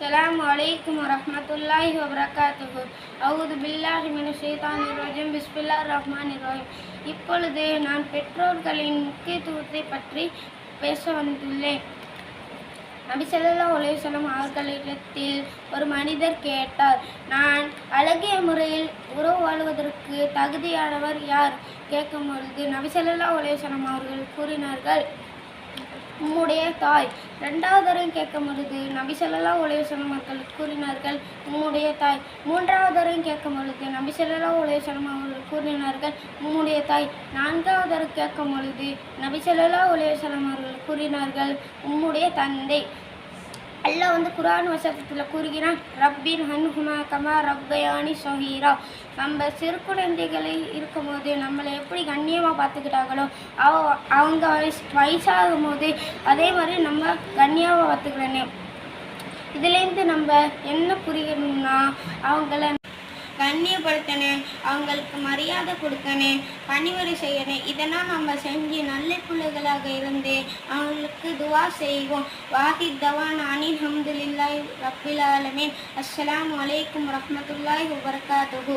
السلام عليكم ورحمة الله وبركاته. أعوذ بالله من الشيطان الرجيم. بسم الله الرحمن الرحيم. இப்பொழுது நான் பெற்றோர்களின் முக்கியத்துவத்தை பற்றி பேச வந்துள்ளேன். நபி ஸல்லல்லாஹு அலைஹி வஸல்லம் அவர்களிடத்தில் ஒரு மனிதர் கேட்டார், நான் அழகிய முறையில் உறவு வாழ்வதற்கு தகுதியானவர் யார்? கேட்கும்பொழுது நபி ஸல்லல்லாஹு அலைஹி வஸல்லம் அவர்கள் கூறினார்கள், உம்முடைய தாய். இரண்டாவது தடவை கேட்கும் பொழுது நபி ஸல்லல்லாஹு அலைஹி வஸல்லம் அவர்கள் கூறினார்கள், உம்முடைய தாய். மூன்றாவது தடவை கேட்கும் பொழுது நபி ஸல்லல்லாஹு அலைஹி வஸல்லம் அவர்கள் கூறினார்கள், உம்முடைய தாய். நான்காவது தடவை கேட்கும் பொழுது நபி ஸல்லல்லாஹு அலைஹி வஸல்லம் அவர்கள் கூறினார்கள், உம்முடைய தந்தை. அல்லாஹ் குர்ஆன் வசனத்தில் கூறுகிறான், ரப்பின் ஹன்ஹுமா கமா ரப்பயானி ஸகீரா. நம்ம சிறு குழந்தைகளை இருக்கும்போது நம்மளை எப்படி கண்ணியமாக பார்த்துக்கிட்டாங்களோ அவங்க வயசாகும் போது அதே மாதிரி நம்ம கண்ணியமாக பார்த்துக்கிறேன். இதுலேருந்து நம்ம என்ன புரியணும்னா, அவங்கள கண்ணியப்படுத்தணும், அவங்களுக்கு மரியாதை கொடுக்கணும், பணிவரை செய்யணும். இதெல்லாம் நம்ம செஞ்சு நல்ல பிள்ளைகளாக இருந்து அவங்களுக்கு துவா செய்வோம். வாஹித் தவான் அனில் ஹம்துலில்லாஹி ரப்பில் ஆலமீன். அஸ்ஸலாமு அலைக்கும் வரஹ்மத்துல்லாஹி வபரகாத்துஹு.